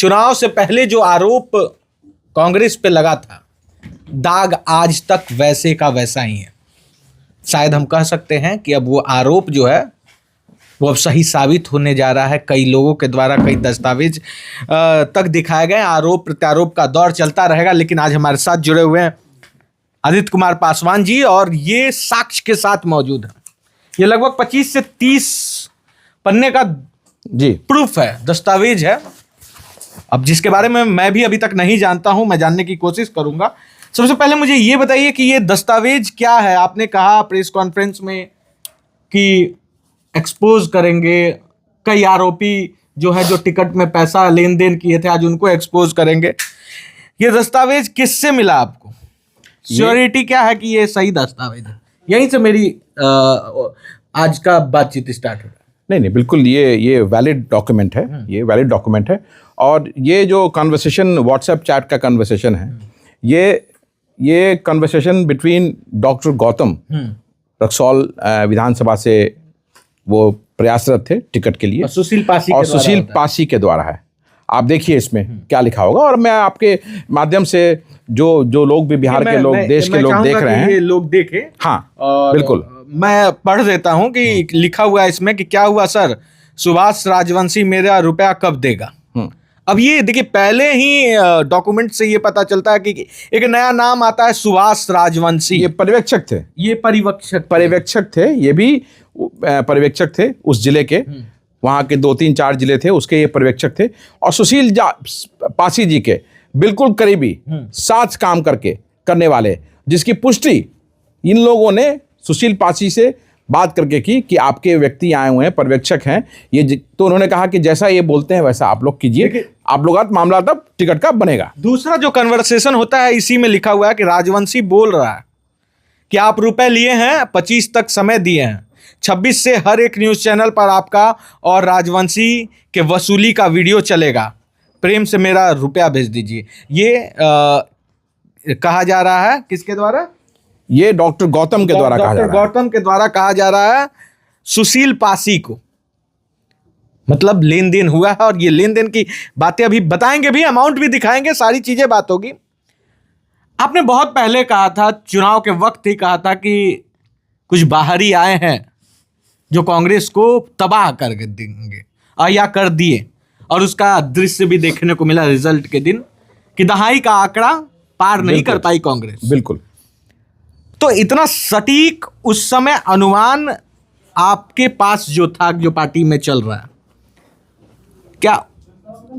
चुनाव से पहले जो आरोप कांग्रेस पे लगा था, दाग आज तक वैसे का वैसा ही है। शायद हम कह सकते हैं कि अब वो आरोप जो है वो अब सही साबित होने जा रहा है। कई लोगों के द्वारा कई दस्तावेज तक दिखाए गए। आरोप प्रत्यारोप का दौर चलता रहेगा, लेकिन आज हमारे साथ जुड़े हुए हैं आदित्य कुमार पासवान जी, और ये साक्ष्य के साथ मौजूद है। ये लगभग 25 से 30 पन्ने का जी प्रूफ है, दस्तावेज है, अब जिसके बारे में मैं भी अभी तक नहीं जानता हूं, मैं जानने की कोशिश करूंगा। सबसे पहले मुझे ये बताइए कि ये दस्तावेज क्या है। आपने कहा प्रेस कॉन्फ्रेंस में कि एक्सपोज करेंगे, कई आरोपी जो है जो टिकट में पैसा लेन देन किए थे आज उनको एक्सपोज करेंगे। ये दस्तावेज किससे मिला आपको? श्योरिटी क्या है कि ये सही दस्तावेज है? यहीं से मेरी आज का बातचीत स्टार्ट हो रहा है। नहीं, बिल्कुल ये वैलिड डॉक्यूमेंट है, ये वैलिड डॉक्यूमेंट है। और ये जो कन्वर्सेशन व्हाट्सएप चैट का कन्वर्सेशन है, ये conversation between doctor Gautam Raxaul विधानसभा से वो प्रयासरत थे टिकट के लिए, और सुशील पासी के द्वारा है। आप देखिए इसमें क्या लिखा होगा, और मैं आपके माध्यम से जो लोग भी बिहार के लोग, देश के लोग देख रहे हैं, ये लोग देखें। हाँ, बिल्कुल मैं पढ़ देता हूं कि लिखा हुआ है इसमें कि क्या हुआ सर, सुभाष राजवंशी मेरा रुपया कब देगा। अब ये देखिए, पहले ही डॉक्यूमेंट से ये पता चलता है कि एक नया नाम आता है सुभाष राजवंशी। ये पर्यवेक्षक थे, ये पर्यवेक्षक थे, ये भी पर्यवेक्षक थे उस जिले के, वहाँ के 2-3-4 जिले थे, उसके ये पर्यवेक्षक थे। और सुशील पासी जी के बिल्कुल करीबी, साथ काम करने वाले, जिसकी पुष्टि इन लोगों ने सुशील पासी से बात करके की कि आपके व्यक्ति आए हुए हैं, पर्यवेक्षक हैं ये, तो उन्होंने कहा कि जैसा ये बोलते हैं वैसा आप लोग कीजिए, आप लोग मामला तब टिकट का बनेगा। दूसरा जो कन्वर्सेशन होता है, इसी में लिखा हुआ है कि राजवंशी बोल रहा है कि आप रुपए लिए हैं, 25 तक समय दिए हैं, 26 से हर एक न्यूज चैनल पर आपका और राजवंशी के वसूली का वीडियो चलेगा, प्रेम से मेरा रुपया भेज दीजिए। ये कहा जा रहा है किसके द्वारा? ये डॉक्टर गौतम के द्वारा कहा जा रहा है। गौतम के द्वारा कहा जा रहा है सुशील पासी को। मतलब लेन देन हुआ है, और ये लेन देन की बातें अभी बताएंगे भी, अमाउंट भी दिखाएंगे, सारी चीजें बात होगी। आपने बहुत पहले कहा था, चुनाव के वक्त ही कहा था कि कुछ बाहरी आए हैं जो कांग्रेस को तबाह कर देंगे, या कर दिए, और उसका दृश्य भी देखने को मिला रिजल्ट के दिन कि दहाई का आंकड़ा पार नहीं कर पाई कांग्रेस। बिल्कुल। तो इतना सटीक उस समय अनुमान आपके पास जो था, जो पार्टी में चल रहा है, क्या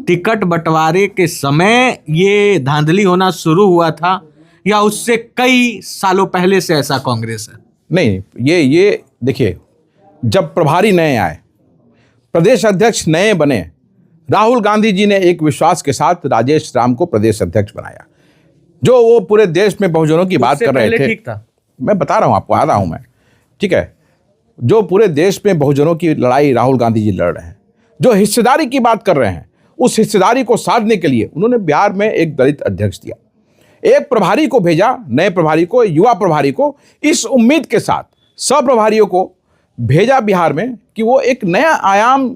टिकट बंटवारे के समय ये धांधली होना शुरू हुआ था, या उससे कई सालों पहले से ऐसा कांग्रेस है? नहीं, ये देखिए, जब प्रभारी नए आए, प्रदेश अध्यक्ष नए बने, राहुल गांधी जी ने एक विश्वास के साथ राजेश राम को प्रदेश अध्यक्ष बनाया, जो वो पूरे देश में बहुजनों की बात कर रहे थे। ठीक था, मैं बता रहा हूं आपको, आ रहा हूं मैं, ठीक है। जो पूरे देश में बहुजनों की लड़ाई राहुल गांधी जी लड़ रहे हैं, जो हिस्सेदारी की बात कर रहे हैं, उस हिस्सेदारी को साधने के लिए उन्होंने बिहार में एक दलित अध्यक्ष दिया, एक प्रभारी को भेजा, नए प्रभारी को, युवा प्रभारी को, इस उम्मीद के साथ सब प्रभारियों को भेजा बिहार में कि वो एक नया आयाम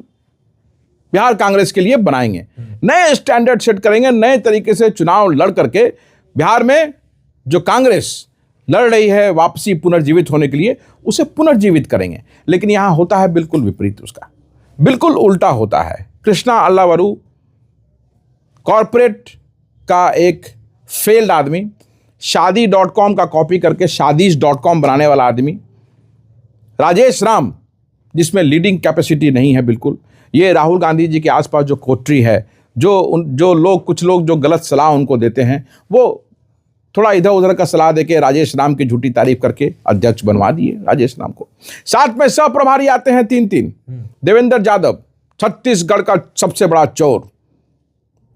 बिहार कांग्रेस के लिए बनाएंगे, नए स्टैंडर्ड सेट करेंगे, नए तरीके से चुनाव लड़ करके बिहार में जो कांग्रेस लड़ रही है वापसी पुनर्जीवित होने के लिए, उसे पुनर्जीवित करेंगे। लेकिन यहाँ होता है बिल्कुल विपरीत, उसका बिल्कुल उल्टा होता है। कृष्णा अल्लावरू कॉरपोरेट का एक फेल्ड आदमी, शादी.com का कॉपी करके शादीज.com बनाने वाला आदमी, राजेश राम जिसमें लीडिंग कैपेसिटी नहीं है बिल्कुल, ये राहुल गांधी जी के आसपास जो कोठरी है, कुछ लोग जो गलत सलाह उनको देते हैं, वो थोड़ा इधर उधर का सलाह देके राजेश राम की झूठी तारीफ करके अध्यक्ष बनवा दिए राजेश राम को। साथ में सह प्रभारी आते हैं 3-3। देवेंद्र यादव, छत्तीसगढ़ का सबसे बड़ा चोर,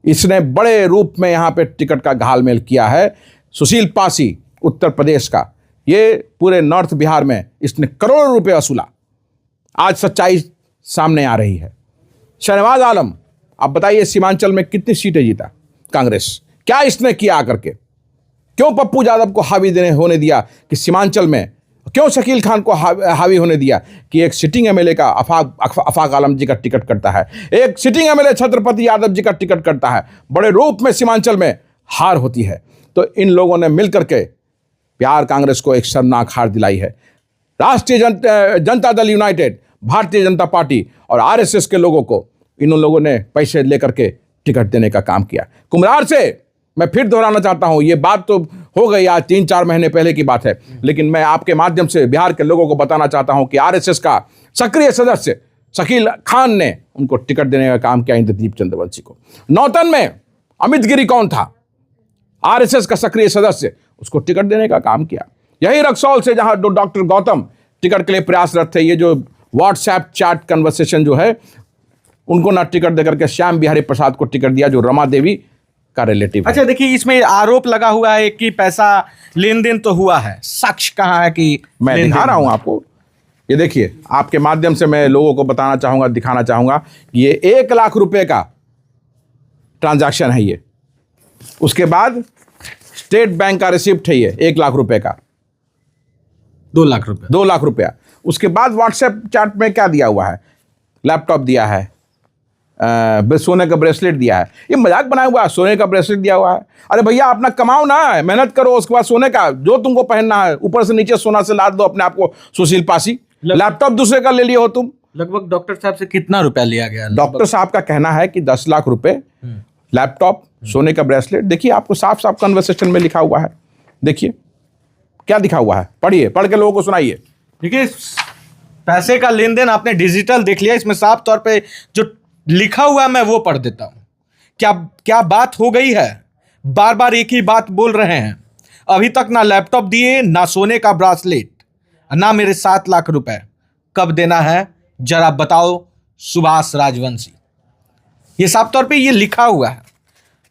इसने बड़े रूप में यहाँ पे टिकट का घालमेल किया है। सुशील पासी, उत्तर प्रदेश का, ये पूरे नॉर्थ बिहार में इसने करोड़ों रुपए वसूला। आज सच्चाई सामने आ रही है। शहनवाज आलम, आप बताइए सीमांचल में कितनी सीटें जीता कांग्रेस? क्या इसने किया आकर के? क्यों पप्पू यादव को हावी होने दिया कि सीमांचल में क्यों शकील खान को हावी होने दिया कि एक सिटिंग एमएलए का आफाक आलम जी का टिकट कटता है, एक सिटिंग एमएलए छत्रपति यादव जी का टिकट कटता है, बड़े रूप में सीमांचल में हार होती है। तो इन लोगों ने मिलकर के बिहार कांग्रेस को एक शर्मनाक हार दिलाई है। राष्ट्रीय जनता दल यूनाइटेड, भारतीय जनता पार्टी और आरएसएस के लोगों को इन लोगों ने पैसे लेकर के टिकट देने का काम किया। कुम्हरार से मैं फिर दोहराना चाहता हूं, ये बात तो हो गई आज 3-4 महीने पहले की बात है, लेकिन मैं आपके माध्यम से बिहार के लोगों को बताना चाहता हूं कि आरएसएस का सक्रिय सदस्य शकील खान ने उनको टिकट देने का काम किया इंद्रदीप चंद्रवंशी को। नौतन में अमित गिरी कौन था? आरएसएस का सक्रिय सदस्य, उसको टिकट देने का काम किया। यही रक्सौल से जहां डॉक्टर गौतम टिकट के लिए प्रयासरत थे, ये जो व्हाट्सएप चैट कन्वर्सेशन जो है, उनको ना टिकट देकर के श्याम बिहारी प्रसाद को टिकट दिया जो रमा देवी का रिलेटिव। अच्छा देखिए, इसमें आरोप लगा हुआ है कि पैसा लेन देन तो हुआ है, साक्ष्य कहाँ है कि मैं दिखा रहा हूं आपको, ये देखिए, आपके माध्यम से मैं लोगों को बताना चाहूंगा, दिखाना चाहूंगा, ये 1 लाख रुपए का ट्रांजैक्शन है ये। उसके बाद स्टेट बैंक का रिसिप्ट है ये 1 लाख रुपए का, 2 लाख रुपए, 2 लाख रुपया। उसके बाद व्हाट्सएप चैट में क्या दिया हुआ है? लैपटॉप दिया है, सोने का ब्रेसलेट दिया है। ये मजाक बनाया हुआ है, सोने का ब्रेसलेट दिया हुआ है। अरे भैया, अपना कमाओ ना, मेहनत करो, उसके बाद सोने का जो तुमको पहनना है, ऊपर से नीचे सोना से लाद दो अपने आप को सुशील पासी। लैपटॉप दूसरे का ले लिए हो तुम। लगभग डॉक्टर साहब से कितना रुपया लिया गया? डॉक्टर साहब का कहना है कि 10 लाख रुपए, लैपटॉप, सोने का ब्रेसलेट। देखिए, आपको साफ साफ कन्वर्सेशन में लिखा हुआ है, देखिए क्या लिखा हुआ है, पढ़िए, पढ़ के लोगों को सुनाइए। देखिए, पैसे का लेन देन आपने डिजिटल देख लिया, इसमें साफ तौर पे जो लिखा हुआ है मैं वो पढ़ देता हूं। क्या बात हो गई है? बार बार एक ही बात बोल रहे हैं। अभी तक ना लैपटॉप दिए, ना सोने का ब्रासलेट, ना मेरे 7 लाख रुपए। कब देना है जरा बताओ सुभाष राजवंशी। ये साफ तौर पे ये लिखा हुआ है।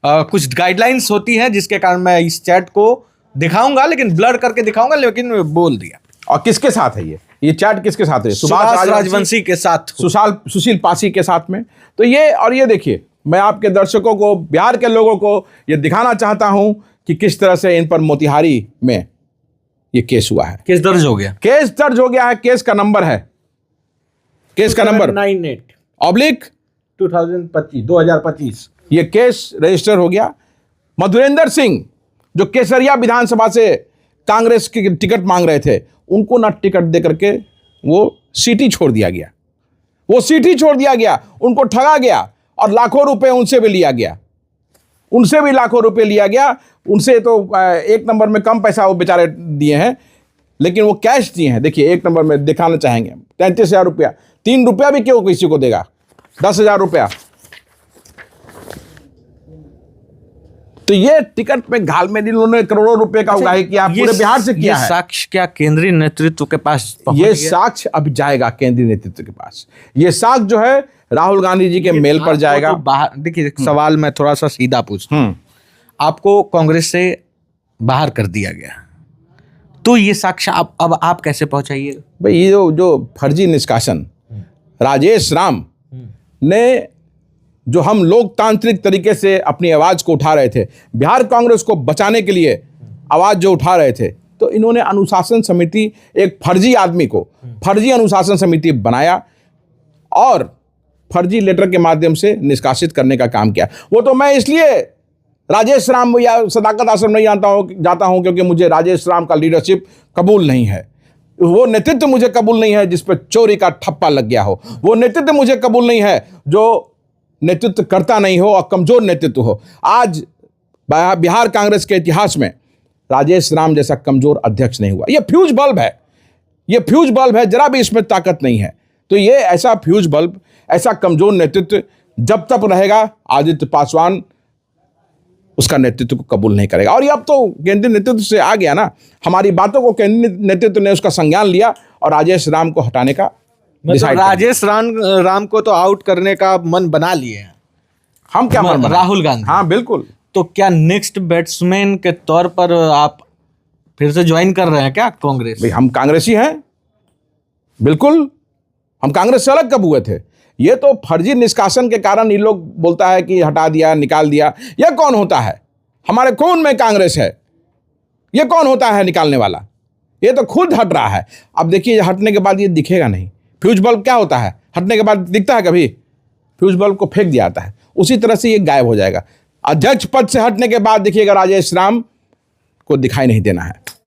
कुछ गाइडलाइंस होती हैं जिसके कारण मैं इस चैट को दिखाऊंगा, लेकिन ब्लर करके दिखाऊंगा, लेकिन बोल दिया। और किसके साथ है ये चैट किसके साथ है? सुभाष राजवंशी के साथ, सुशील पासी के साथ में। तो ये देखिए, मैं आपके दर्शकों को, बिहार के लोगों को ये दिखाना चाहता हूं कि किस तरह से इन पर मोतिहारी में ये केस हुआ है। केस दर्ज हो गया, केस दर्ज हो गया है। केस का नंबर है, केस का नंबर 98/2025। ये केस रजिस्टर हो गया। मधुरेंद्र सिंह जो केसरिया विधानसभा से कांग्रेस की टिकट मांग रहे थे, उनको ना टिकट दे करके वो सीटी छोड़ दिया गया, उनको ठगा गया और लाखों रुपए उनसे भी लिया गया, उनसे तो 1 नंबर में कम पैसा वो बेचारे दिए हैं, लेकिन वो कैश दिए हैं। देखिए, 1 नंबर में दिखाना चाहेंगे 33,000 रुपया, 3 रुपया भी क्यों किसी को देगा, 10,000 रुपया। तो ये टिकट में घालमेल इन्होंने करोड़ों रुपए का उगाही किया, पूरे बिहार से किया है। साक्ष्य क्या केंद्रीय नेतृत्व के पास पहुंच ये गया? साक्ष्य अब जाएगा केंद्रीय नेतृत्व के पास। ये साक्ष्य जो है राहुल गांधी जी के मेल पर जाएगा। तो देखिए, सवाल मैं थोड़ा सा सीधा पूछता हूं। आपको कांग्रेस से बाहर कर दिया गया, तो ये साक्ष्य अब आप कैसे पहुंचाइएगा? भाई, ये जो फर्जी निष्कासन राजेश राम ने, जो हम लोकतांत्रिक तरीके से अपनी आवाज को उठा रहे थे, बिहार कांग्रेस को बचाने के लिए आवाज जो उठा रहे थे, तो इन्होंने अनुशासन समिति, एक फर्जी आदमी को फर्जी अनुशासन समिति बनाया और फर्जी लेटर के माध्यम से निष्कासित करने का काम किया। वो तो मैं इसलिए राजेश राम या सदाकत आश्रम नहीं जाता हूं क्योंकि मुझे राजेश राम का लीडरशिप कबूल नहीं है, वो नेतृत्व मुझे कबूल नहीं है जिस पर चोरी का ठप्पा लग गया हो, वो नेतृत्व मुझे कबूल नहीं है जो नेतृत्व करता नहीं हो और कमजोर नेतृत्व हो। आज बिहार कांग्रेस के इतिहास में राजेश राम जैसा कमजोर अध्यक्ष नहीं हुआ। ये फ्यूज बल्ब है, जरा भी इसमें ताकत नहीं है। तो ये ऐसा फ्यूज बल्ब, ऐसा कमजोर नेतृत्व जब तक रहेगा, आदित्य पासवान उसका नेतृत्व को कबूल नहीं करेगा। और ये अब तो केंद्रीय नेतृत्व से आ गया ना, हमारी बातों को केंद्रीय नेतृत्व ने उसका संज्ञान लिया और राजेश राम को हटाने का मतलब राजेश राम को तो आउट करने का मन बना लिए हैं। हम क्या मन बना? राहुल गांधी। हाँ बिल्कुल। तो क्या नेक्स्ट बैट्समैन के तौर पर आप फिर से ज्वाइन कर रहे हैं क्या कांग्रेस? भाई, हम कांग्रेसी हैं, बिल्कुल। हम कांग्रेस से अलग कब हुए थे? ये तो फर्जी निष्कासन के कारण ये लोग बोलता है कि हटा दिया, निकाल दिया। ये कौन होता है? हमारे खून में कांग्रेस है, ये कौन होता है निकालने वाला? ये तो खुद हट रहा है। अब देखिए हटने के बाद ये दिखेगा नहीं। फ्यूज बल्ब क्या होता है, हटने के बाद दिखता है कभी? फ्यूज बल्ब को फेंक दिया जाता है, उसी तरह से ये गायब हो जाएगा। अध्यक्ष पद से हटने के बाद देखिएगा राजेश राम को दिखाई नहीं देना है।